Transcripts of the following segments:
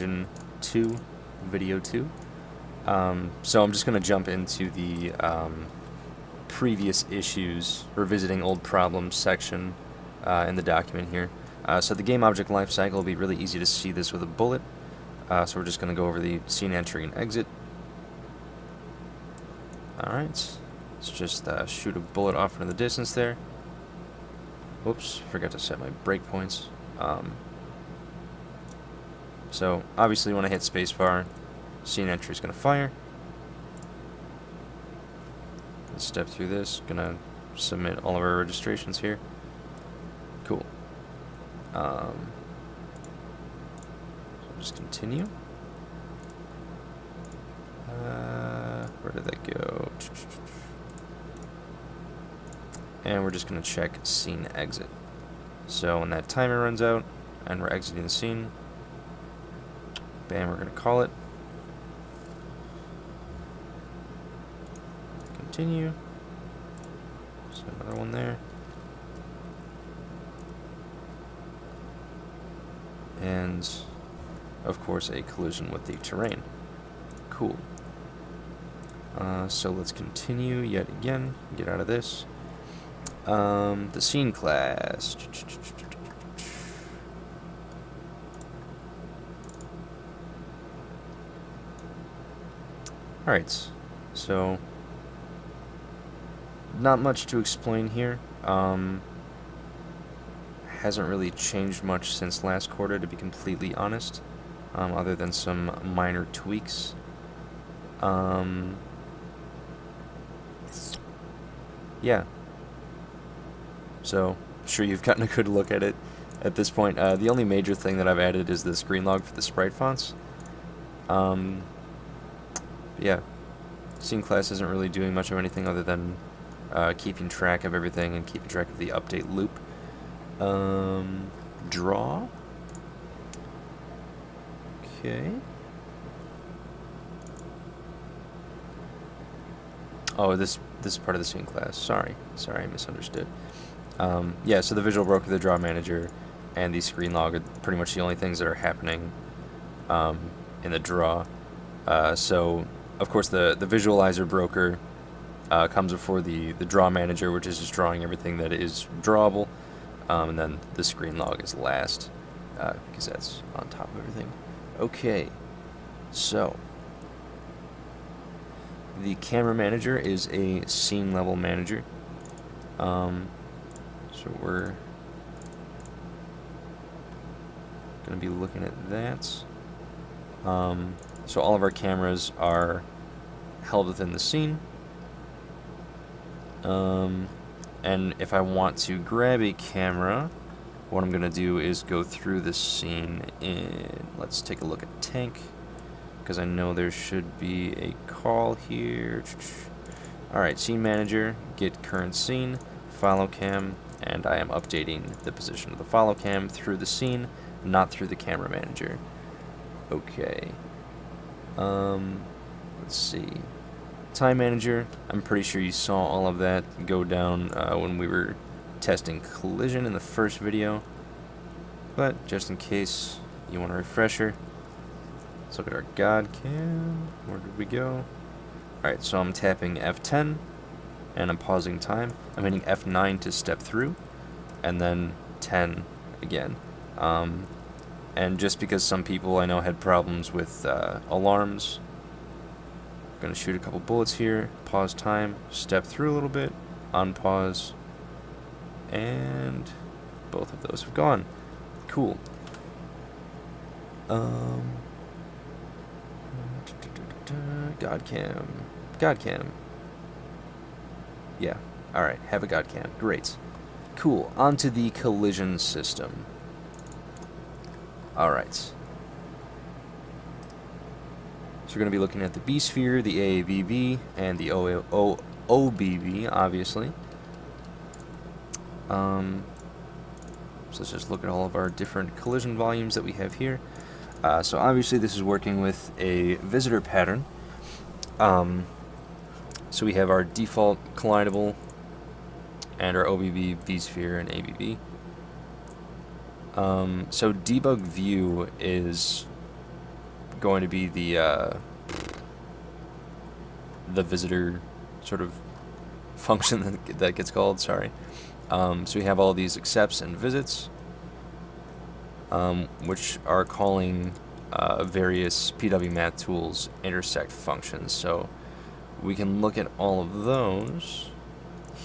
Origin 2, Video 2. So I'm just going to jump into the previous issues, revisiting old problems section in the document here. So the game object lifecycle will be really easy to see this with a bullet. So we're just going to go over the scene entry and exit. Alright, let's just shoot a bullet off into the distance there. Whoops, forgot to set my breakpoints. So obviously when I hit spacebar, scene entry is going to fire. Let's step through this, gonna submit all of our registrations here. Cool. So just continue. Where did that go? And we're just going to check scene exit. So when that timer runs out and we're exiting the scene, bam, we're going to call it. Continue. So another one there. And of course a collision with the terrain. Cool. So let's continue yet again. Get out of this. The scene class. Alright, so not much to explain here. Hasn't really changed much since last quarter, to be completely honest, other than some minor tweaks. Yeah. So, I'm sure you've gotten a good look at it at this point. The only major thing that I've added is the screen log for the sprite fonts. Yeah. Scene class isn't really doing much of anything other than keeping track of everything and keeping track of the update loop. Draw. Okay. Oh, this is part of the scene class. Sorry, I misunderstood. Yeah, so the visual broker, the draw manager, and the screen log are pretty much the only things that are happening in the draw. So, of course, the visualizer broker comes before the draw manager, which is just drawing everything that is drawable, and then the screen log is last, because that's on top of everything. Okay, so the camera manager is a scene level manager. So we're going to be looking at that. So all of our cameras are held within the scene. And if I want to grab a camera, what I'm going to do is go through the scene in, let's take a look at tank, because I know there should be a call here. Alright, scene manager, get current scene, follow cam, and I am updating the position of the follow cam through the scene, not through the camera manager. Okay. Let's see. Time manager, I'm pretty sure you saw all of that go down when we were testing collision in the first video. But just in case you want a refresher, let's look at our God cam. Where did we go? Alright, so I'm tapping F10 and I'm pausing time. I'm hitting F9 to step through, and then 10 again. And just because some people I know had problems with alarms, I'm going to shoot a couple bullets here, pause time, step through a little bit, unpause, and both of those have gone. Cool. God cam. Yeah, alright, have a God cam. Great. Cool, onto the collision system. Alright. So we're going to be looking at the B-sphere, the AABB, and the OBB, obviously. So let's just look at all of our different collision volumes that we have here. So obviously this is working with a visitor pattern. So we have our default collidable and our OBB, B-sphere, and ABB. So debug view is going to be the visitor sort of function that gets called. Sorry. So we have all these accepts and visits, which are calling various PWMath tools intersect functions. So we can look at all of those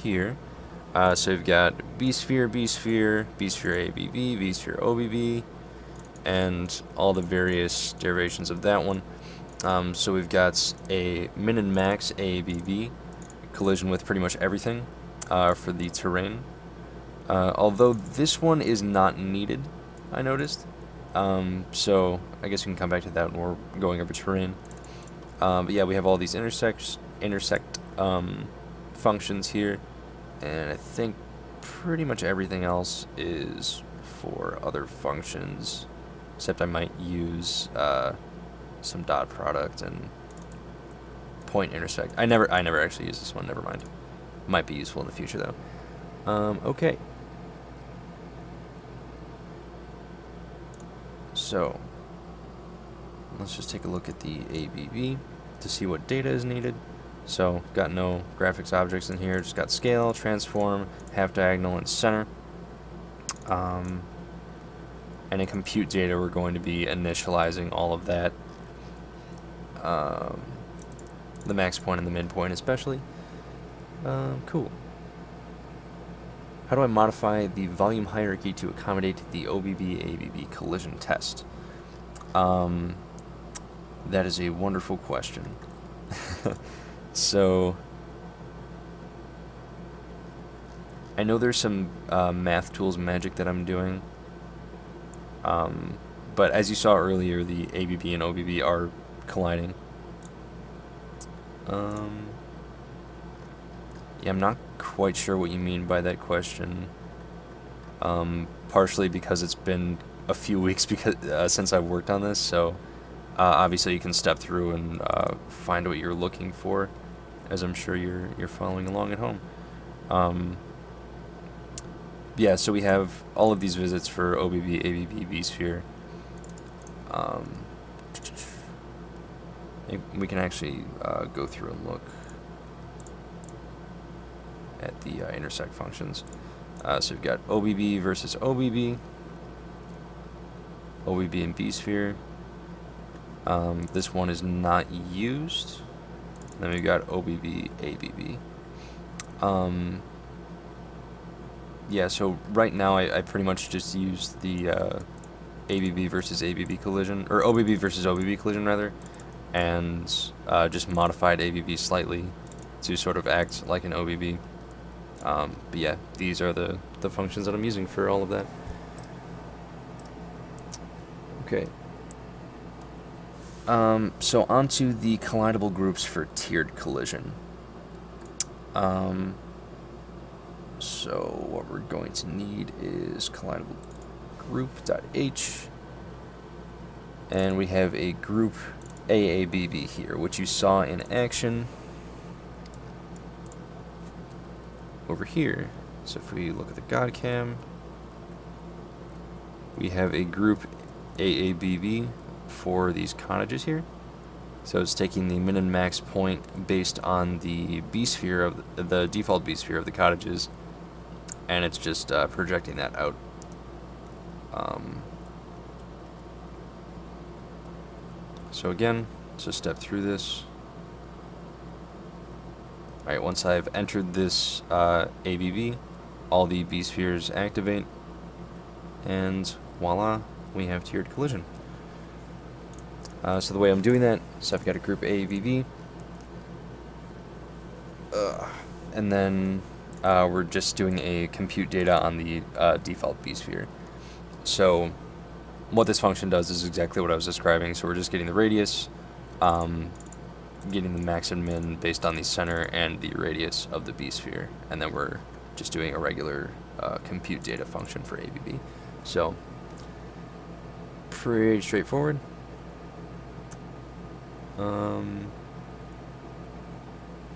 here. So we've got B-sphere, B-sphere, B-sphere ABB, B-sphere OBB, and all the various derivations of that one. So we've got a min and max ABB collision with pretty much everything for the terrain. Although this one is not needed, I noticed. So I guess we can come back to that when we're going over terrain. But yeah, we have all these intersect functions here, and I think pretty much everything else is for other functions, except I might use some dot product and point intersect. I never actually use this one. Never mind. Might be useful in the future though. Okay. So let's just take a look at the ABB to see what data is needed. So got no graphics objects in here, just got scale, transform, half diagonal, and center. And in compute data, we're going to be initializing all of that. The max point and the midpoint especially. Cool. How do I modify the volume hierarchy to accommodate the OBB-ABB collision test? That is a wonderful question. So, I know there's some math tools magic that I'm doing, but as you saw earlier, the ABB and OBB are colliding. Yeah, I'm not quite sure what you mean by that question. Partially because it's been a few weeks since I've worked on this, so obviously you can step through and find what you're looking for, as I'm sure you're following along at home. Yeah, so we have all of these visits for OBB, ABB, B-sphere. We can actually go through and look at the intersect functions. So we've got OBB versus OBB, OBB and B-sphere. This one is not used. Then we've got OBB, ABB. Yeah, so right now I pretty much just used the ABB versus ABB collision, or OBB versus OBB collision rather, and just modified ABB slightly to sort of act like an OBB. But yeah, these are the functions that I'm using for all of that. Okay. So onto the collidable groups for tiered collision. So what we're going to need is collidable group.h, and we have a group AABB here, which you saw in action over here. So if we look at the GodCam, we have a group AABB for these cottages here. So it's taking the min and max point based on the B-sphere of the default B-sphere of the cottages, and it's just projecting that out. So again, to step through this. Alright, once I've entered this ABB, all the B-spheres activate, and voila, we have tiered collision. So the way I'm doing that, so I've got a group ABB, and then we're just doing a compute data on the default B-sphere. So what this function does is exactly what I was describing. So we're just getting the radius, getting the max and min based on the center and the radius of the B-sphere, and then we're just doing a regular compute data function for ABB. So pretty straightforward.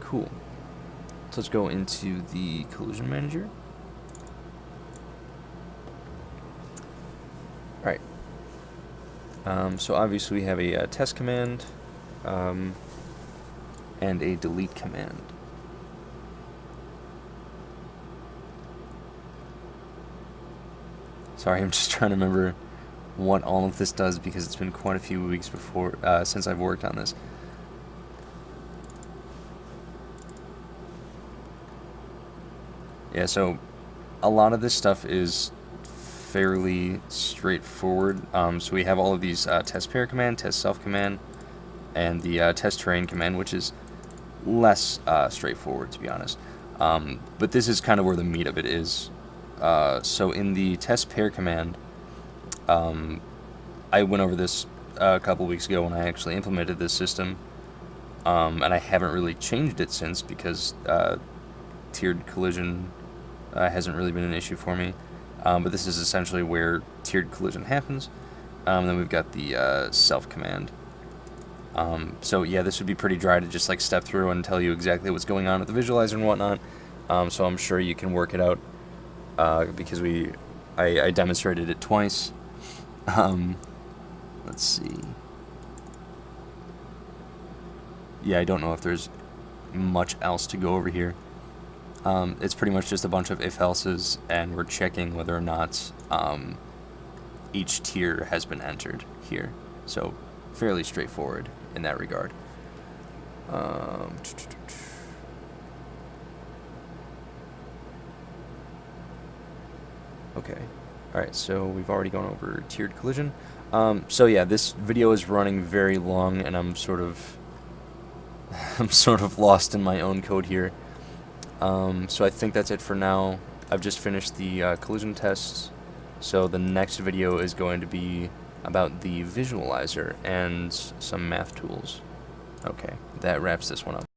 Cool. So let's go into the collision manager. Alright. So obviously we have a test command and a delete command. Sorry, I'm just trying to remember what all of this does because it's been quite a few weeks before since I've worked on this. Yeah, so a lot of this stuff is fairly straightforward. So we have all of these test pair command, test self command, and the test terrain command, which is less straightforward, to be honest. But this is kind of where the meat of it is. So in the test pair command, I went over this a couple weeks ago when I actually implemented this system, and I haven't really changed it since because tiered collision hasn't really been an issue for me. But this is essentially where tiered collision happens. Then we've got the self command. So yeah, this would be pretty dry to just like step through and tell you exactly what's going on with the visualizer and whatnot. So I'm sure you can work it out because I demonstrated it twice. Let's see. Yeah, I don't know if there's much else to go over here. It's pretty much just a bunch of if-else's, and we're checking whether or not each tier has been entered here. So fairly straightforward in that regard. Okay. Alright, so we've already gone over tiered collision. So yeah, this video is running very long, and I'm sort of lost in my own code here. So I think that's it for now. I've just finished the collision tests, so the next video is going to be about the visualizer and some math tools. Okay, that wraps this one up.